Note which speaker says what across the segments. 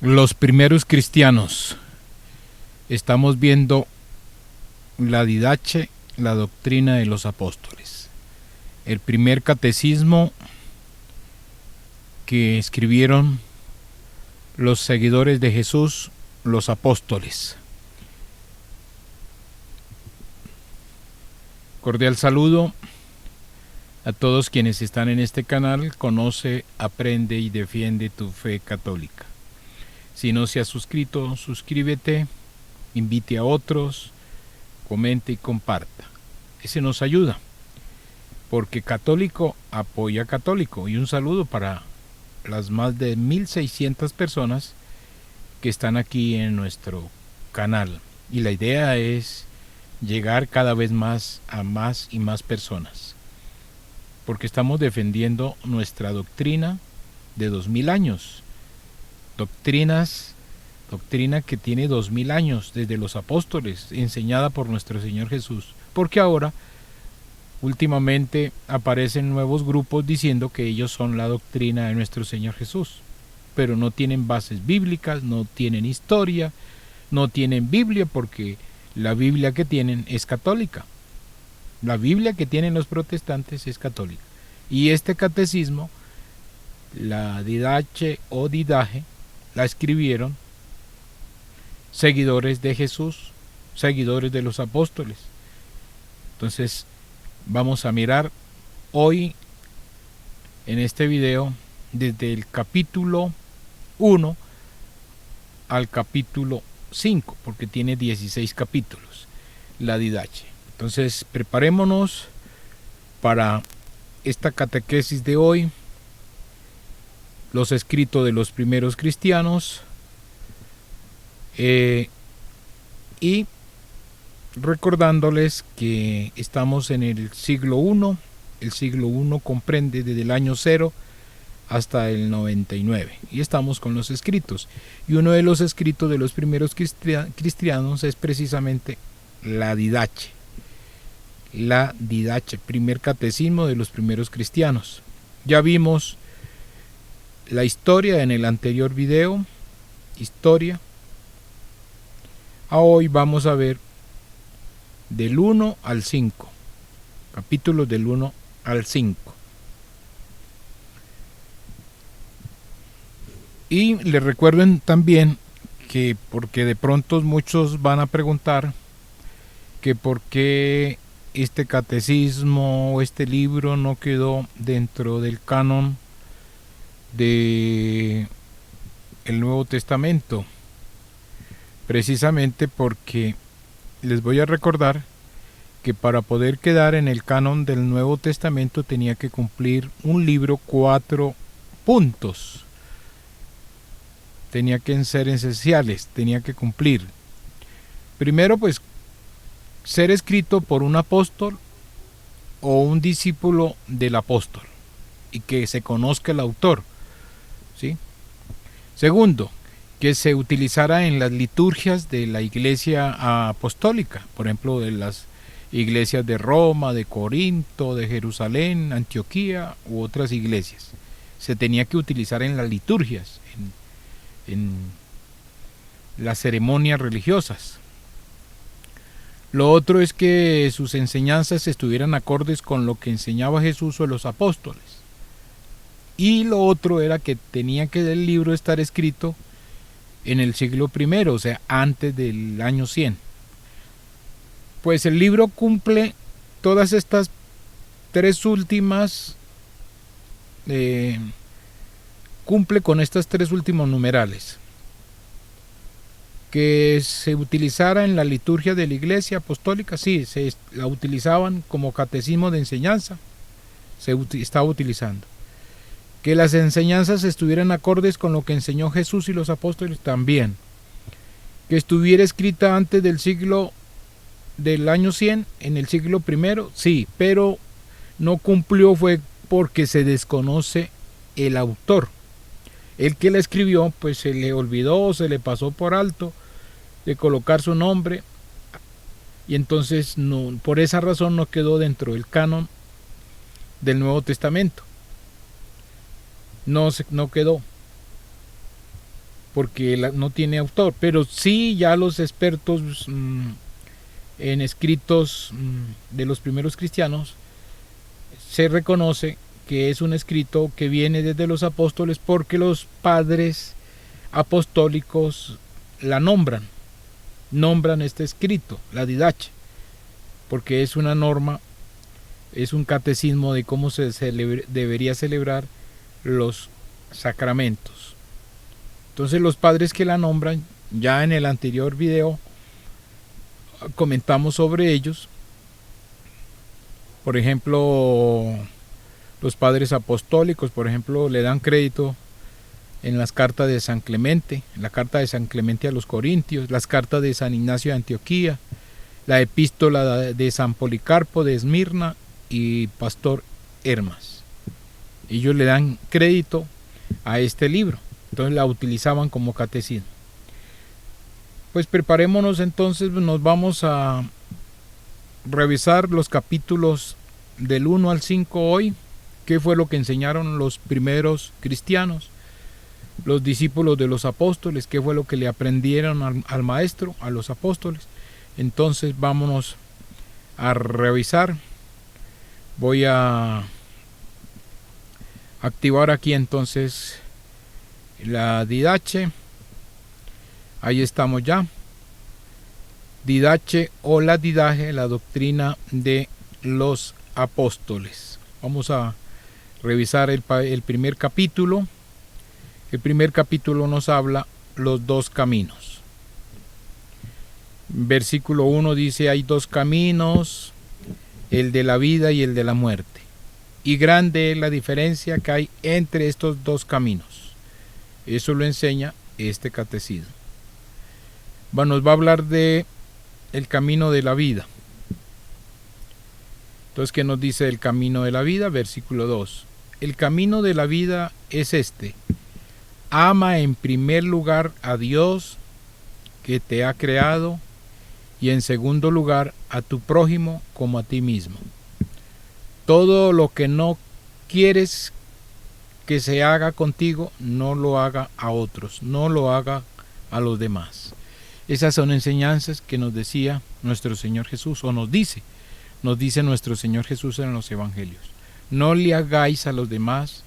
Speaker 1: Los primeros cristianos. Estamos viendo la didache, la doctrina de los apóstoles. El primer catecismo que escribieron los seguidores de Jesús, los apóstoles. Cordial saludo a todos quienes están en este canal. Conoce, aprende y defiende tu fe católica. Si no se ha suscrito, suscríbete, invite a otros, comente y comparta. Ese nos ayuda, porque católico apoya católico. Y un saludo para las más de 1600 personas que están aquí en nuestro canal. Y la idea es llegar cada vez más a más y más personas, porque estamos defendiendo nuestra doctrina de 2000 años. Doctrina que tiene 2000 años desde los apóstoles, enseñada por nuestro Señor Jesús. Porque ahora, últimamente, aparecen nuevos grupos diciendo que ellos son la doctrina de nuestro Señor Jesús, pero no tienen bases bíblicas, no tienen historia, no tienen Biblia, porque la Biblia que tienen es católica. La Biblia que tienen los protestantes es católica. Y este catecismo, la didache o didaje, la escribieron seguidores de Jesús, seguidores de los apóstoles. Entonces vamos a mirar hoy en este video desde el capítulo 1 al capítulo 5, porque tiene 16 capítulos la didache. Entonces preparémonos para esta catequesis de hoy. Los escritos de los primeros cristianos, y recordándoles que estamos en el siglo I. El siglo I comprende desde el año 0 hasta el 99, y estamos con los escritos. Y uno de los escritos de los primeros cristianos es precisamente la didache. La didache, primer catecismo de los primeros cristianos. Ya vimos la historia en el anterior video, historia. Hoy vamos a ver del 1 al 5, capítulos del 1 al 5. Y les recuerden también que, porque de pronto muchos van a preguntar que por qué este catecismo o este libro no quedó dentro del canon de el Nuevo Testamento. Precisamente porque les voy a recordar que para poder quedar en el canon del Nuevo Testamento tenía que cumplir un libro 4 puntos. Tenía que ser esenciales, tenía que cumplir. Primero, pues, ser escrito por un apóstol o un discípulo del apóstol, y que se conozca el autor, ¿sí? Segundo, que se utilizara en las liturgias de la iglesia apostólica, por ejemplo, de las iglesias de Roma, de Corinto, de Jerusalén, Antioquía u otras iglesias. Se tenía que utilizar en las liturgias, en las ceremonias religiosas. Lo otro es que sus enseñanzas estuvieran acordes con lo que enseñaba Jesús o los apóstoles. Y lo otro era que tenía que el libro estar escrito en el siglo I, o sea, antes del año 100. Pues el libro cumple todas estas tres últimas, cumple con estas tres últimos numerales. Que se utilizara en la liturgia de la iglesia apostólica, sí, se la utilizaban como catecismo de enseñanza, se estaba utilizando. Que las enseñanzas estuvieran acordes con lo que enseñó Jesús y los apóstoles, también. Que estuviera escrita antes del año 100, en el siglo I, sí, pero no cumplió fue porque se desconoce el autor. El que la escribió, pues se le olvidó, se le pasó por alto de colocar su nombre, y entonces no, por esa razón no quedó dentro del canon del Nuevo Testamento. No quedó. porque no tiene autor, pero sí ya los expertos en escritos de los primeros cristianos se reconoce que es un escrito que viene desde los apóstoles, porque los padres apostólicos la nombran este escrito, la Didache, porque es una norma, es un catecismo de cómo se debería celebrar los sacramentos. Entonces los padres que la nombran, ya en el anterior video comentamos sobre ellos. Por ejemplo, los padres apostólicos, por ejemplo, le dan crédito en las cartas de San Clemente, la carta de San Clemente a los Corintios, las cartas de San Ignacio de Antioquía, la epístola de San Policarpo de Esmirna y Pastor Hermas. Ellos le dan crédito a este libro, entonces la utilizaban como catecismo. Pues preparémonos entonces, nos vamos a revisar los capítulos del 1 al 5 hoy, qué fue lo que enseñaron los primeros cristianos, los discípulos de los apóstoles, qué fue lo que le aprendieron al maestro, a los apóstoles. Entonces vámonos a revisar. Voy a activar aquí entonces la Didache. Ahí estamos ya. Didache o la Didache, la doctrina de los apóstoles. Vamos a revisar el primer capítulo. El primer capítulo nos habla los dos caminos. Versículo 1 dice: hay dos caminos, el de la vida y el de la muerte. Y grande es la diferencia que hay entre estos dos caminos. Eso lo enseña este catecismo. Nos va a hablar de el camino de la vida. Entonces, ¿qué nos dice el camino de la vida? Versículo 2. El camino de la vida es este: ama en primer lugar a Dios que te ha creado, y en segundo lugar a tu prójimo como a ti mismo. Todo lo que no quieres que se haga contigo, no lo haga a otros, no lo haga a los demás. Esas son enseñanzas que nos decía nuestro Señor Jesús, o nos dice nuestro Señor Jesús en los evangelios. No le hagáis a los demás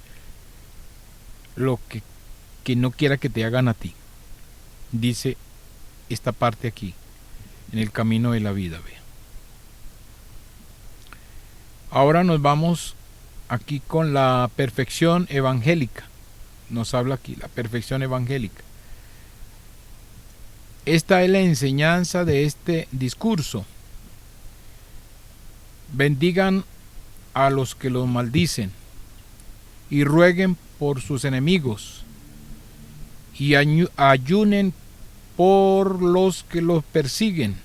Speaker 1: lo que no quiera que te hagan a ti. Dice esta parte aquí, en el camino de la vida. Vea. Ahora nos vamos aquí con la perfección evangélica. Nos habla aquí la perfección evangélica. Esta es la enseñanza de este discurso. Bendigan a los que los maldicen y rueguen por sus enemigos y ayunen por los que los persiguen,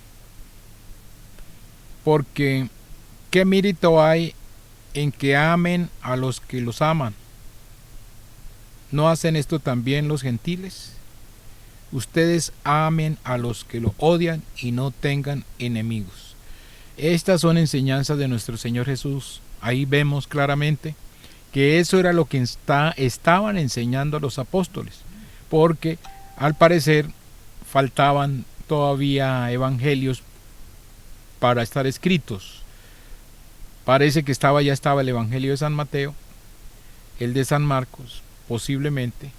Speaker 1: porque ¿qué mérito hay en que amen a los que los aman? ¿No hacen esto también los gentiles? Ustedes amen a los que lo odian y no tengan enemigos. Estas son enseñanzas de nuestro Señor Jesús. Ahí vemos claramente que eso era lo que estaban enseñando a los apóstoles, porque al parecer faltaban todavía evangelios para estar escritos. Parece que ya estaba el evangelio de San Mateo, el de San Marcos, posiblemente,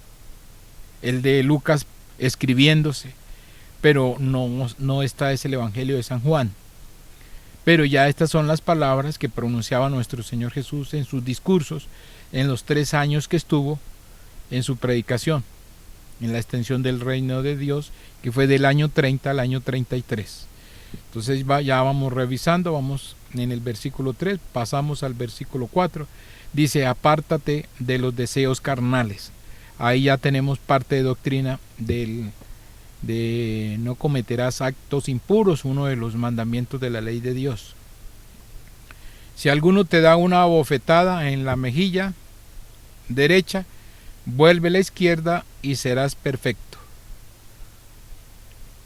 Speaker 1: el de Lucas escribiéndose, pero no está ese el evangelio de San Juan. Pero ya estas son las palabras que pronunciaba nuestro Señor Jesús en sus discursos en los 3 años que estuvo en su predicación, en la extensión del reino de Dios, que fue del año 30 al año 33. Entonces ya vamos revisando, vamos en el versículo 3, pasamos al versículo 4, dice: apártate de los deseos carnales. Ahí ya tenemos parte de doctrina de no cometerás actos impuros, uno de los mandamientos de la ley de Dios. Si alguno te da una bofetada en la mejilla derecha, vuelve a la izquierda y serás perfecto.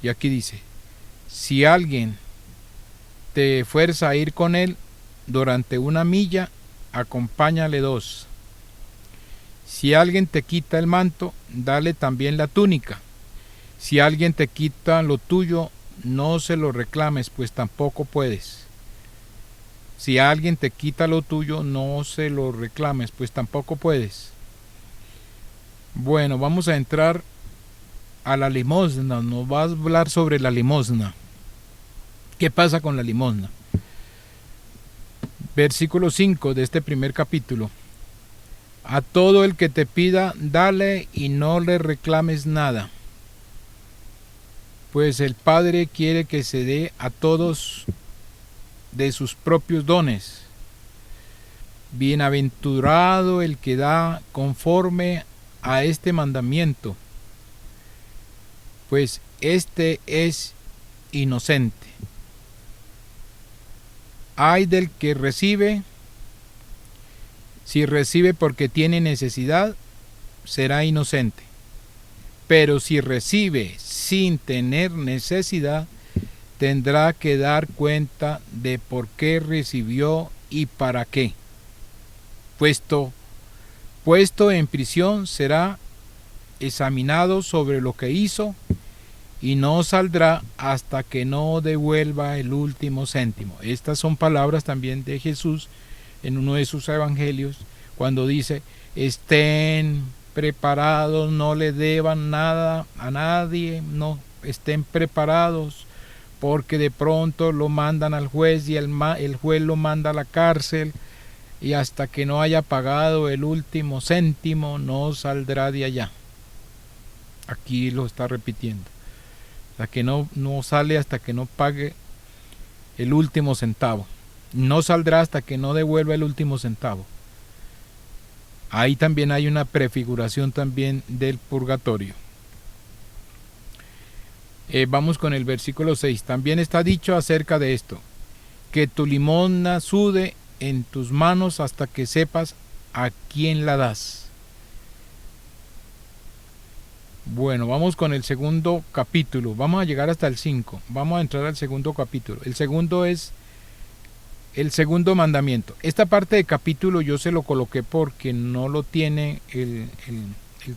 Speaker 1: Y aquí dice: si alguien te fuerza a ir con él durante 1 milla, acompáñale 2. Si alguien te quita el manto, dale también la túnica. Si alguien te quita lo tuyo, no se lo reclames, pues tampoco puedes. Si alguien te quita lo tuyo, no se lo reclames, pues tampoco puedes. Bueno, vamos a entrar a la limosna. Nos va a hablar sobre la limosna. ¿Qué pasa con la limosna? Versículo 5 de este primer capítulo. A todo el que te pida, dale y no le reclames nada, pues el Padre quiere que se dé a todos de sus propios dones. Bienaventurado el que da conforme a este mandamiento, pues este es inocente. Ay del que recibe, si recibe porque tiene necesidad, será inocente. Pero si recibe sin tener necesidad, tendrá que dar cuenta de por qué recibió y para qué. Puesto en prisión, será examinado sobre lo que hizo y no saldrá hasta que no devuelva el último céntimo. Estas son palabras también de Jesús en uno de sus evangelios, cuando dice: estén preparados, no le deban nada a nadie, no estén preparados, porque de pronto lo mandan al juez y el juez lo manda a la cárcel, y hasta que no haya pagado el último céntimo no saldrá de allá. Aquí lo está repitiendo. Hasta que no sale hasta que no pague el último centavo. No saldrá hasta que no devuelva el último centavo. Ahí también hay una prefiguración también del purgatorio. Vamos con el versículo 6. También está dicho acerca de esto: que tu limosna sude en tus manos hasta que sepas a quién la das. Bueno, vamos con el segundo capítulo. Vamos a llegar hasta el 5. Vamos a entrar al segundo capítulo. El segundo es el segundo mandamiento. Esta parte del capítulo yo se lo coloqué porque no lo tiene el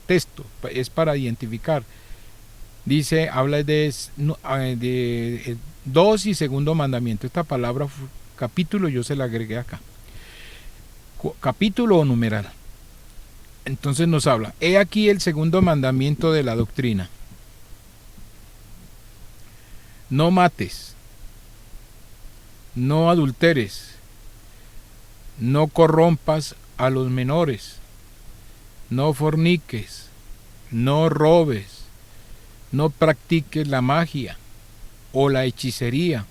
Speaker 1: texto. Es para identificar. Dice, habla de 2 y segundo mandamiento. Esta palabra capítulo yo se la agregué acá. Capítulo o numeral. Entonces nos habla: he aquí el segundo mandamiento de la doctrina. No mates, no adulteres, no corrompas a los menores, no forniques, no robes, no practiques la magia o la hechicería,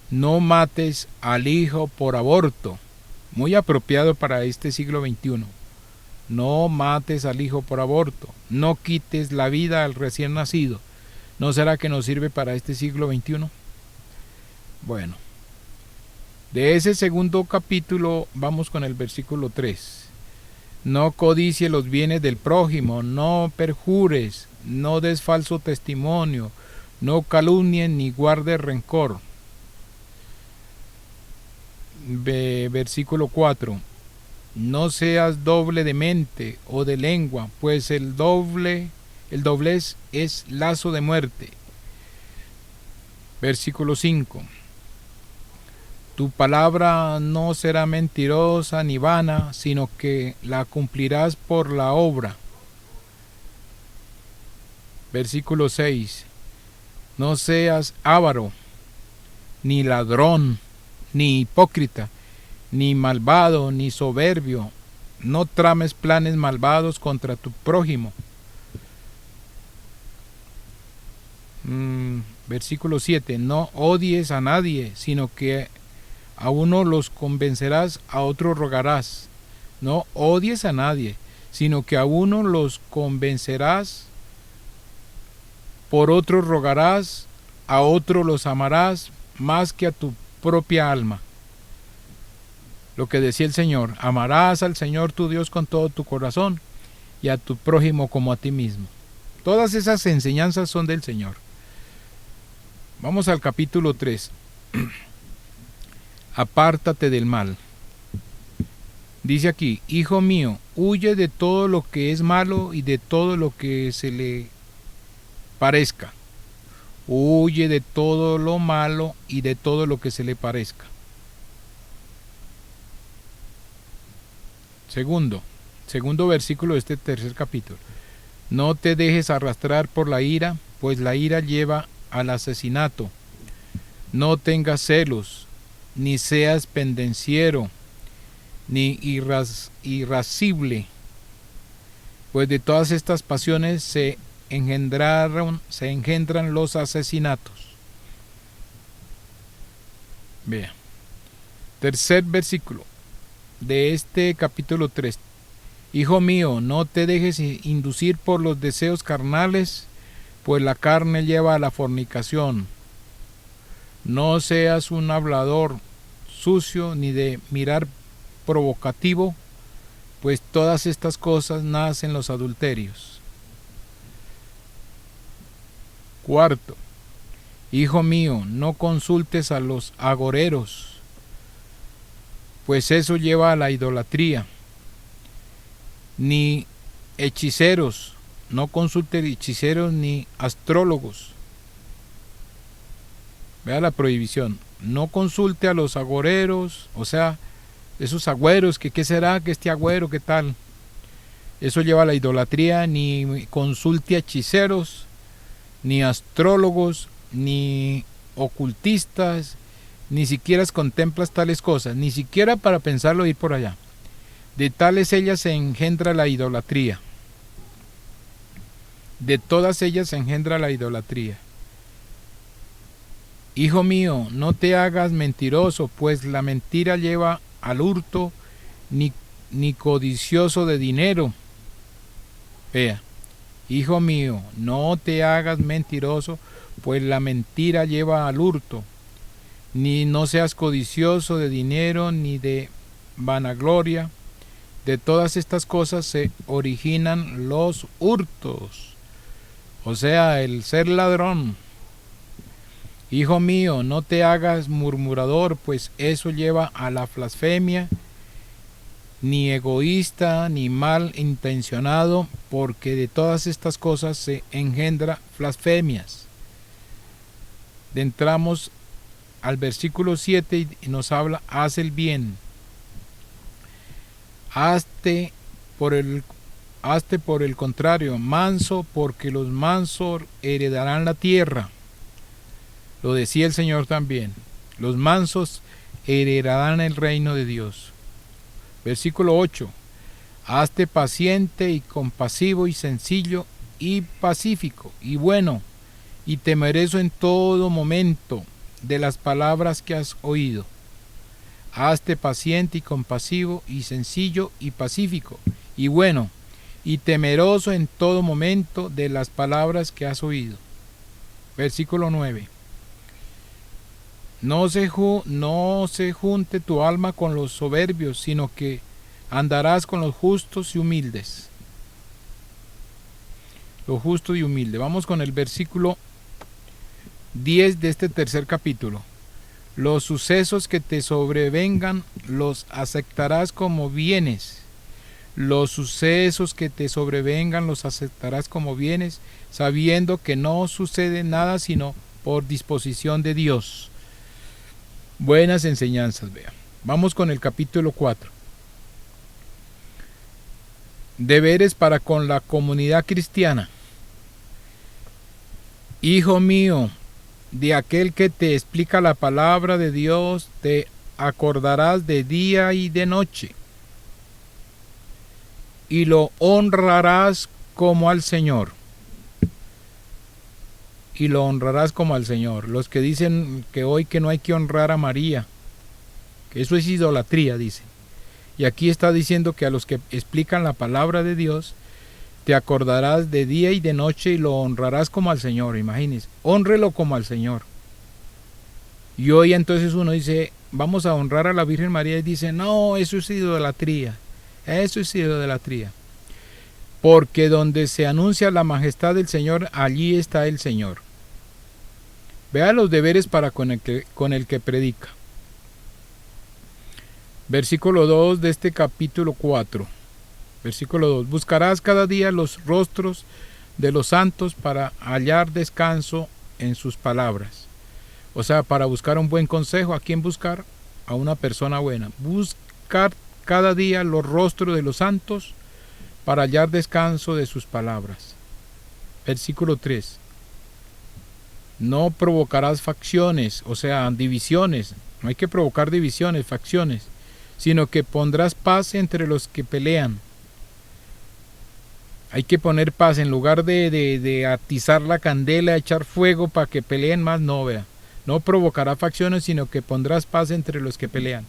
Speaker 1: no mates al hijo por aborto. Muy apropiado para este siglo XXI. No mates al hijo por aborto, no quites la vida al recién nacido. ¿No será que nos sirve para este siglo XXI? Bueno, de ese segundo capítulo vamos con el versículo 3. No codicies los bienes del prójimo, no perjures, no des falso testimonio, no calumnies ni guardes rencor. Versículo 4. No seas doble de mente o de lengua, pues el doblez es lazo de muerte. Versículo 5. Tu palabra no será mentirosa ni vana, sino que la cumplirás por la obra. Versículo 6. No seas avaro, ni ladrón, ni hipócrita, ni malvado, ni soberbio. No trames planes malvados contra tu prójimo. Versículo 7. No odies a nadie, sino que a uno los convencerás, a otro rogarás. No odies a nadie, sino que a uno los convencerás, por otro rogarás, a otro los amarás más que a tu propia alma. Lo que decía el Señor: amarás al Señor tu Dios con todo tu corazón y a tu prójimo como a ti mismo. Todas esas enseñanzas son del Señor. Vamos al capítulo 3. Apártate del mal. Dice aquí: hijo mío, huye de todo lo que es malo y de todo lo que se le parezca. Huye de todo lo malo y de todo lo que se le parezca. Segundo versículo de este tercer capítulo. No te dejes arrastrar por la ira, pues la ira lleva al asesinato. No tengas celos, ni seas pendenciero, ni irascible, pues de todas estas pasiones se engendran los asesinatos. Vea. Tercer versículo de este capítulo 3. Hijo mío, no te dejes inducir por los deseos carnales, pues la carne lleva a la fornicación. No seas un hablador sucio ni de mirar provocativo, pues todas estas cosas nacen los adulterios. Cuarto, hijo mío, no consultes a los agoreros, pues eso lleva a la idolatría. Ni hechiceros, no consultes hechiceros ni astrólogos. Vea la prohibición. No consulte a los agoreros, o sea, esos agüeros, que qué será que este agüero, qué tal. Eso lleva a la idolatría. Ni consulte a hechiceros, ni astrólogos, ni ocultistas, ni siquiera contemplas tales cosas, ni siquiera para pensarlo ir por allá. De tales ellas se engendra la idolatría. De todas ellas se engendra la idolatría. Hijo mío, no te hagas mentiroso, pues la mentira lleva al hurto, ni codicioso de dinero. Vea, hijo mío, no te hagas mentiroso, pues la mentira lleva al hurto, ni no seas codicioso de dinero, ni de vanagloria. De todas estas cosas se originan los hurtos, o sea, el ser ladrón. Hijo mío, no te hagas murmurador, pues eso lleva a la blasfemia, ni egoísta, ni mal intencionado, porque de todas estas cosas se engendra blasfemias. Entramos al versículo 7 y nos habla, haz el bien. Hazte por el contrario, manso, porque los mansos heredarán la tierra. Lo decía el Señor también. Los mansos heredarán el reino de Dios. Versículo 8. Hazte paciente y compasivo y sencillo y pacífico y bueno y temeroso en todo momento de las palabras que has oído. Hazte paciente y compasivo y sencillo y pacífico y bueno y temeroso en todo momento de las palabras que has oído. Versículo 9. No se junte tu alma con los soberbios, sino que andarás con los justos y humildes. Lo justo y humilde. Vamos con el versículo 10 de este tercer capítulo. Los sucesos que te sobrevengan los aceptarás como bienes. Los sucesos que te sobrevengan los aceptarás como bienes, sabiendo que no sucede nada sino por disposición de Dios. Buenas enseñanzas, vean. Vamos con el capítulo 4. Deberes para con la comunidad cristiana. Hijo mío, de aquel que te explica la palabra de Dios, te acordarás de día y de noche, y lo honrarás como al Señor. Y lo honrarás como al Señor. Los que dicen que hoy que no hay que honrar a María, que eso es idolatría, dicen. Y aquí está diciendo que a los que explican la palabra de Dios, te acordarás de día y de noche y lo honrarás como al Señor. Imagínense, hónrelo como al Señor. Y hoy entonces uno dice, vamos a honrar a la Virgen María, y dice, no, eso es idolatría. Eso es idolatría. Porque donde se anuncia la majestad del Señor, allí está el Señor. Vea los deberes para con el que predica. Versículo 2 de este capítulo 4. Versículo 2. Buscarás cada día los rostros de los santos para hallar descanso en sus palabras. O sea, para buscar un buen consejo, ¿a quién buscar? A una persona buena. Buscar cada día los rostros de los santos para hallar descanso de sus palabras. Versículo 3. No provocarás facciones, o sea, divisiones. No hay que provocar divisiones, facciones, sino que pondrás paz entre los que pelean. Hay que poner paz en lugar de atizar la candela, echar fuego para que peleen más, no, vea. No provocará facciones, sino que pondrás paz entre los que pelean.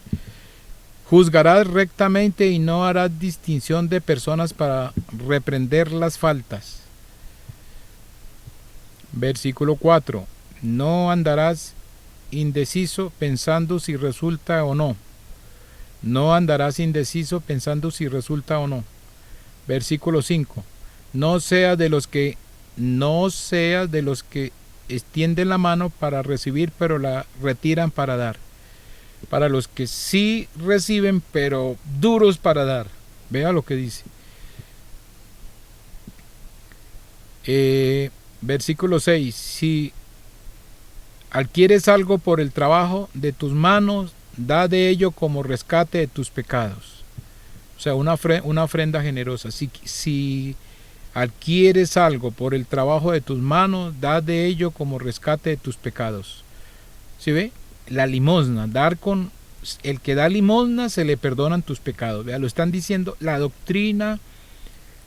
Speaker 1: Juzgarás rectamente y no harás distinción de personas para reprender las faltas. Versículo 4. No andarás indeciso pensando si resulta o no. No andarás indeciso pensando si resulta o no. Versículo 5. No seas de los que extienden la mano para recibir, pero la retiran para dar. Para los que sí reciben, pero duros para dar. Vea lo que dice. Versículo 6. Si adquieres algo por el trabajo de tus manos, da de ello como rescate de tus pecados. O sea, una ofrenda generosa. Si adquieres algo por el trabajo de tus manos, da de ello como rescate de tus pecados. ¿Sí ve? La limosna, dar con el que da limosna se le perdonan tus pecados. Vea, lo están diciendo la doctrina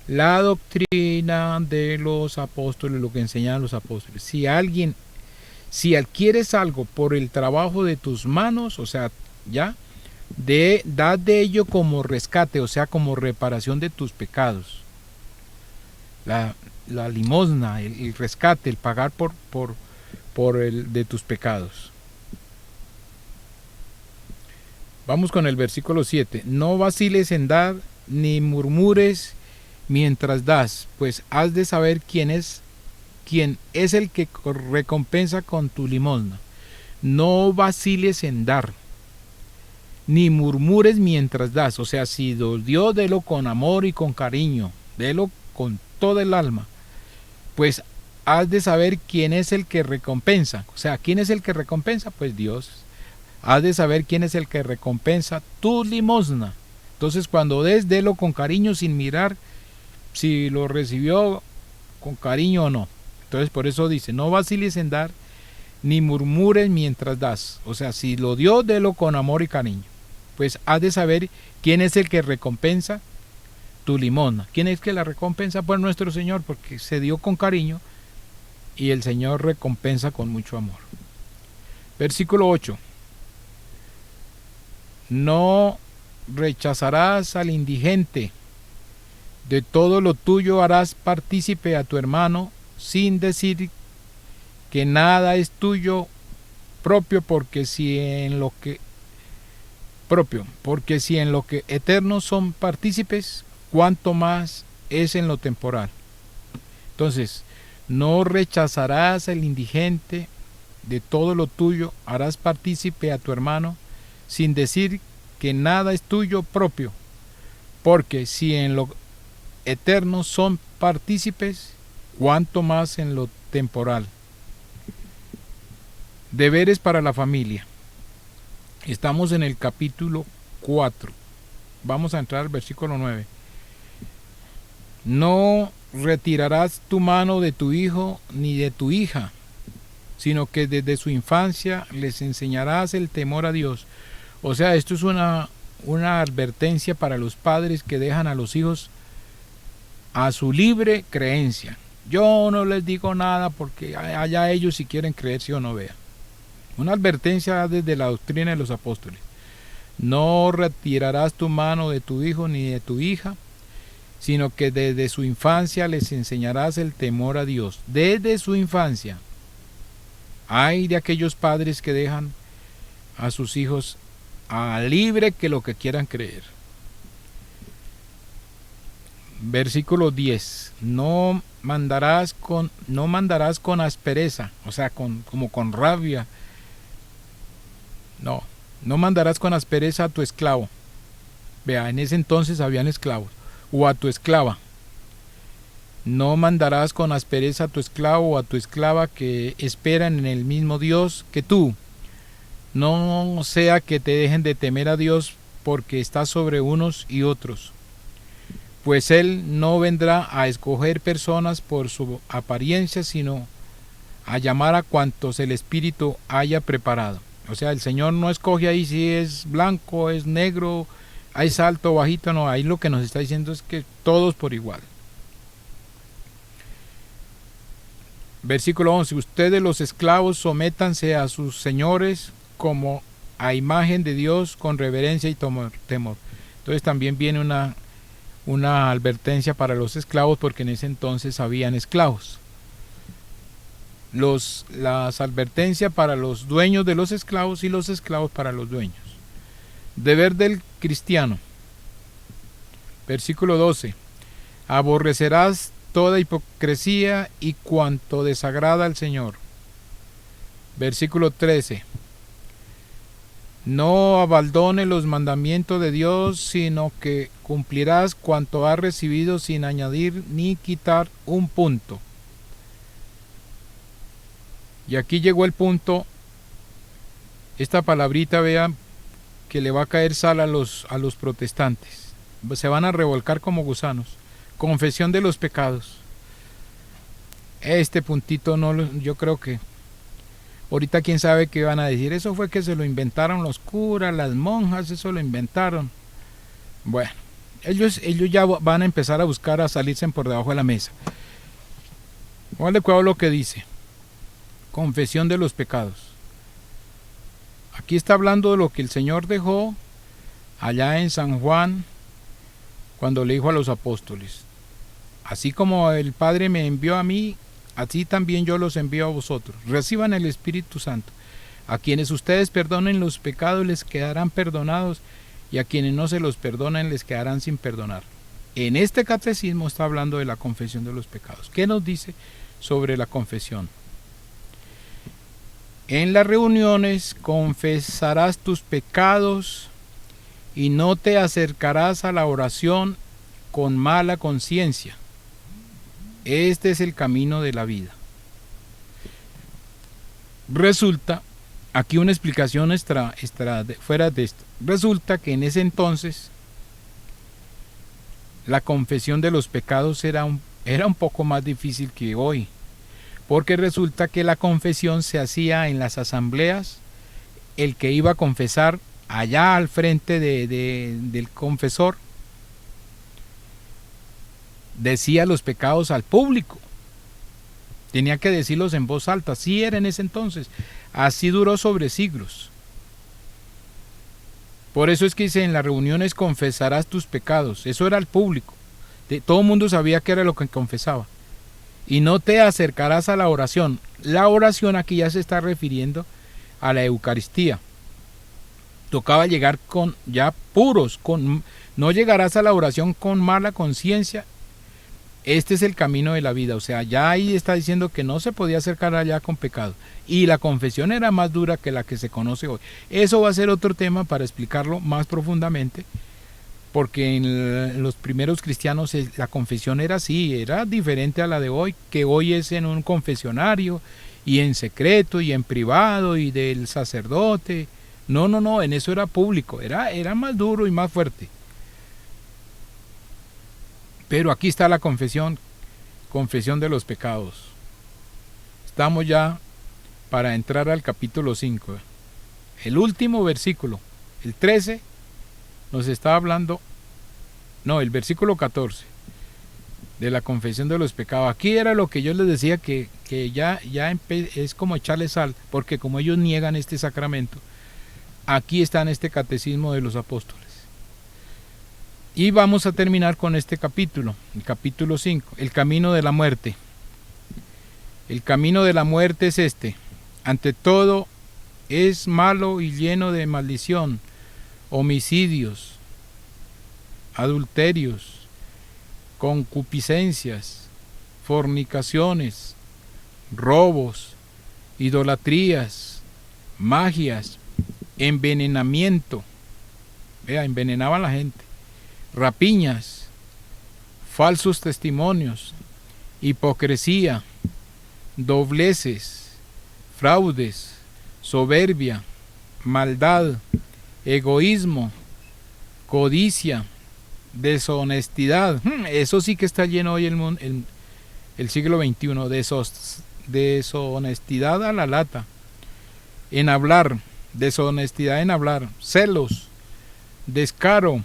Speaker 1: de los apóstoles, lo que enseñan los apóstoles. Si adquieres algo por el trabajo de tus manos, o sea, ya, da de ello como rescate, o sea, como reparación de tus pecados. La limosna, el rescate, el pagar por el de tus pecados. Vamos con el versículo 7. No vaciles en dar, ni murmures mientras das, pues has de saber quién es el que recompensa con tu limosna. No vaciles en dar, ni murmures mientras das. O sea, si lo dio, délo con amor y con cariño, délo con todo el alma. Pues has de saber quién es el que recompensa. O sea, ¿quién es el que recompensa? Pues Dios. Has de saber quién es el que recompensa tu limosna. Entonces, cuando délo con cariño, sin mirar si lo recibió con cariño o no. Entonces, por eso dice, no vaciles en dar, ni murmures mientras das. O sea, si lo dio, délo con amor y cariño. Pues has de saber quién es el que recompensa tu limosna. ¿Quién es que la recompensa? Pues nuestro Señor, porque se dio con cariño y el Señor recompensa con mucho amor. Versículo 8. No rechazarás al indigente, de todo lo tuyo harás partícipe a tu hermano, sin decir que nada es tuyo propio, porque si en lo que eterno son partícipes, cuanto más es en lo temporal. Entonces, no rechazarás al indigente, de todo lo tuyo harás partícipe a tu hermano, sin decir que nada es tuyo propio, porque si en lo eterno son partícipes, cuanto más en lo temporal. Deberes para la familia. Estamos en el capítulo 4. Vamos a entrar al versículo 9. No retirarás tu mano de tu hijo ni de tu hija, sino que desde su infancia les enseñarás el temor a Dios. O sea, esto es una advertencia para los padres que dejan a los hijos a su libre creencia. Yo no les digo nada porque allá ellos si quieren creer sí o no, vea. Una advertencia desde la doctrina de los apóstoles. No retirarás tu mano de tu hijo ni de tu hija, sino que desde su infancia les enseñarás el temor a Dios. Desde su infancia. Hay de aquellos padres que dejan a sus hijos a libre que lo que quieran creer. Versículo 10. No mandarás con aspereza, o sea, como con rabia. No mandarás con aspereza a tu esclavo. Vea, en ese entonces habían esclavos. O a tu esclava. No mandarás con aspereza a tu esclavo o a tu esclava que esperan en el mismo Dios que tú. No sea que te dejen de temer a Dios porque está sobre unos y otros. Pues Él no vendrá a escoger personas por su apariencia, sino a llamar a cuantos el Espíritu haya preparado. O sea, el Señor no escoge ahí si es blanco, es negro, es alto o bajito, no, ahí lo que nos está diciendo es que todos por igual. Versículo 11, ustedes los esclavos sométanse a sus señores como a imagen de Dios con reverencia y temor. Entonces también viene una advertencia para los esclavos porque en ese entonces habían esclavos. Las advertencias para los dueños de los esclavos y los esclavos para los dueños. Deber del cristiano. Versículo 12. Aborrecerás toda hipocresía y cuanto desagrada al Señor. Versículo 13. No abandones los mandamientos de Dios, sino que cumplirás cuanto has recibido sin añadir ni quitar un punto. Y aquí llegó el punto, esta palabrita, vean, que le va a caer sal a los protestantes. Se van a revolcar como gusanos. Confesión de los pecados. Este puntito yo creo que ahorita quién sabe qué van a decir. Eso fue que se lo inventaron los curas, las monjas, eso lo inventaron. Bueno, ellos ya van a empezar a buscar a salirse por debajo de la mesa. Póngale cuidado lo que dice. Confesión de los pecados. Aquí está hablando de lo que el Señor dejó allá en San Juan cuando le dijo a los apóstoles: así como el Padre me envió a mí, así también yo los envío a vosotros. Reciban el Espíritu Santo. A quienes ustedes perdonen los pecados les quedarán perdonados, y a quienes no se los perdonen les quedarán sin perdonar. En este catecismo está hablando de la confesión de los pecados. ¿Qué nos dice sobre la confesión? En las reuniones confesarás tus pecados y no te acercarás a la oración con mala conciencia. Este es el camino de la vida. Resulta, aquí una explicación fuera de esto. Resulta que en ese entonces la confesión de los pecados era un poco más difícil que hoy. Porque resulta que la confesión se hacía en las asambleas. El que iba a confesar allá al frente del confesor decía los pecados al público. Tenía que decirlos en voz alta. Así era en ese entonces. Así duró sobre siglos. Por eso es que dice: en las reuniones confesarás tus pecados. Eso era al público. Todo el mundo sabía que era lo que confesaba. Y no te acercarás a la oración. La oración aquí ya se está refiriendo a la Eucaristía. Tocaba llegar con ya puros, no llegarás a la oración con mala conciencia. Este es el camino de la vida. O sea, ya ahí está diciendo que no se podía acercar allá con pecado. Y la confesión era más dura que la que se conoce hoy. Eso va a ser otro tema para explicarlo más profundamente. Porque en los primeros cristianos la confesión era así, era diferente a la de hoy, que hoy es en un confesionario y en secreto y en privado y del sacerdote. No, en eso era público, era más duro y más fuerte. Pero aquí está la confesión de los pecados. Estamos ya para entrar al capítulo 5. El último versículo, el 13, nos está hablando, el versículo 14 de la confesión de los pecados. Aquí era lo que yo les decía que ya es como echarle sal, porque como ellos niegan este sacramento, aquí está en este catecismo de los apóstoles. Y vamos a terminar con este capítulo, el capítulo 5, el camino de la muerte. El camino de la muerte es este: ante todo es malo y lleno de maldición, homicidios, adulterios, concupiscencias, fornicaciones, robos, idolatrías, magias, envenenamiento. Envenenaban a la gente. Rapiñas, falsos testimonios, hipocresía, dobleces, fraudes, soberbia, maldad, egoísmo, codicia, deshonestidad. Eso sí que está lleno hoy el siglo XXI. Deshonestidad a la lata. En hablar, deshonestidad en hablar, celos, descaro,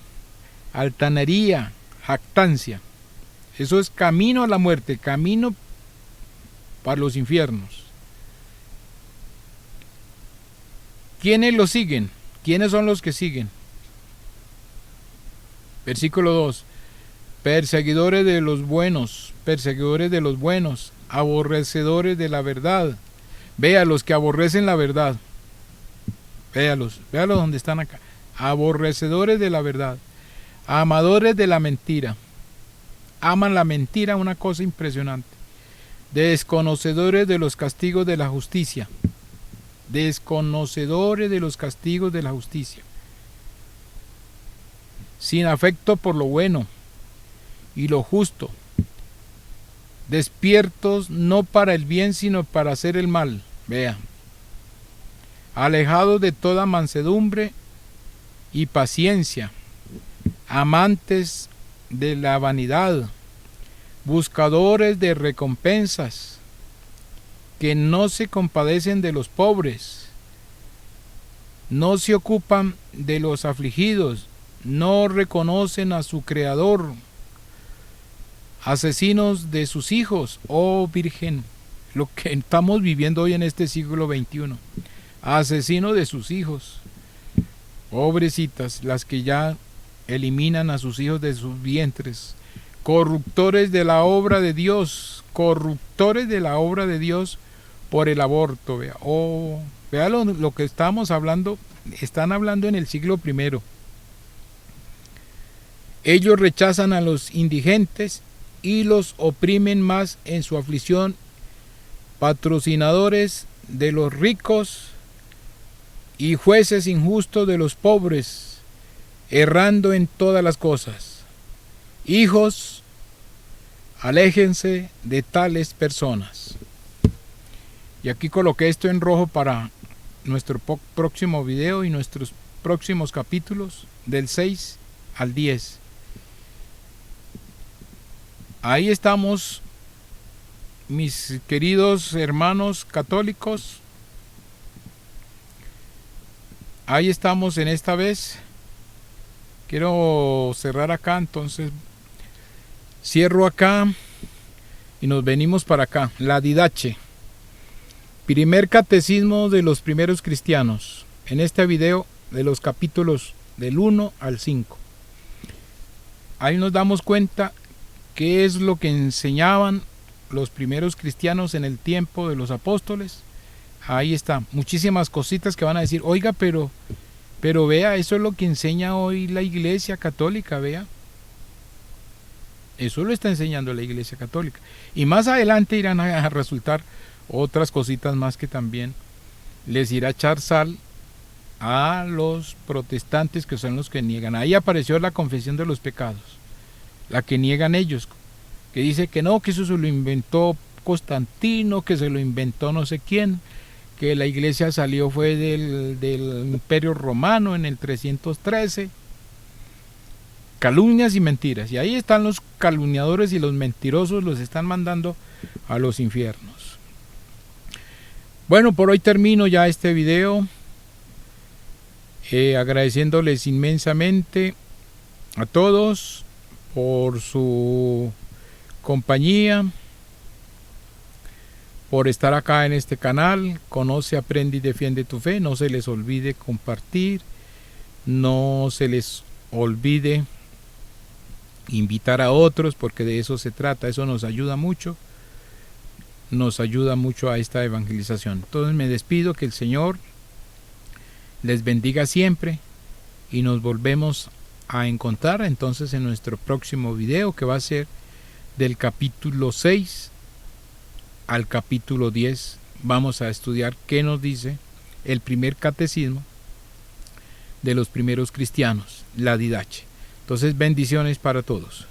Speaker 1: altanería, jactancia. Eso es camino a la muerte, camino para los infiernos. ¿Quiénes lo siguen? ¿Quiénes son los que siguen? Versículo 2. Perseguidores de los buenos, aborrecedores de la verdad. Vea los que aborrecen la verdad. Véalos donde están acá. Aborrecedores de la verdad, amadores de la mentira. Aman la mentira, una cosa impresionante. Desconocedores de los castigos de la justicia. Desconocedores de los castigos de la justicia. Sin afecto por lo bueno y lo justo. Despiertos no para el bien, sino para hacer el mal. Vea. Alejados de toda mansedumbre y paciencia. Amantes de la vanidad, buscadores de recompensas, que no se compadecen de los pobres, no se ocupan de los afligidos, no reconocen a su Creador, asesinos de sus hijos, oh Virgen, lo que estamos viviendo hoy en este siglo XXI, asesinos de sus hijos, pobrecitas, las que ya eliminan a sus hijos de sus vientres, corruptores de la obra de Dios, por el aborto. Vea lo que estamos hablando, están hablando en el siglo I. Ellos rechazan a los indigentes y los oprimen más en su aflicción, patrocinadores de los ricos y jueces injustos de los pobres, errando en todas las cosas. Hijos, aléjense de tales personas. Y aquí coloqué esto en rojo para nuestro próximo video y nuestros próximos capítulos del 6 al 10. Ahí estamos, mis queridos hermanos católicos. Ahí estamos en esta vez. Quiero cerrar acá, entonces cierro acá y nos venimos para acá. La Didache. Primer catecismo de los primeros cristianos. En este video de los capítulos del 1 al 5. Ahí nos damos cuenta qué es lo que enseñaban los primeros cristianos en el tiempo de los apóstoles. Ahí está, muchísimas cositas que van a decir, oiga, pero vea, eso es lo que enseña hoy la Iglesia Católica, vea. Eso lo está enseñando la Iglesia Católica. Y más adelante irán a resultar otras cositas más que también les irá a echar sal a los protestantes, que son los que niegan. Ahí apareció la confesión de los pecados, la que niegan ellos, que dice que no, que eso se lo inventó Constantino, que se lo inventó no sé quién, que la iglesia salió fue del Imperio Romano en el 313. Calumnias y mentiras. Y ahí están los calumniadores y los mentirosos, los están mandando a los infiernos. Bueno, por hoy termino ya este video, agradeciéndoles inmensamente a todos por su compañía, por estar acá en este canal. Conoce, aprende y defiende tu fe. No se les olvide compartir, no se les olvide invitar a otros, porque de eso se trata. Eso nos ayuda mucho a esta evangelización. Entonces me despido, que el Señor les bendiga siempre y nos volvemos a encontrar entonces en nuestro próximo video, que va a ser del capítulo 6 al capítulo 10. Vamos a estudiar qué nos dice el primer catecismo de los primeros cristianos, la Didache. Entonces, bendiciones para todos.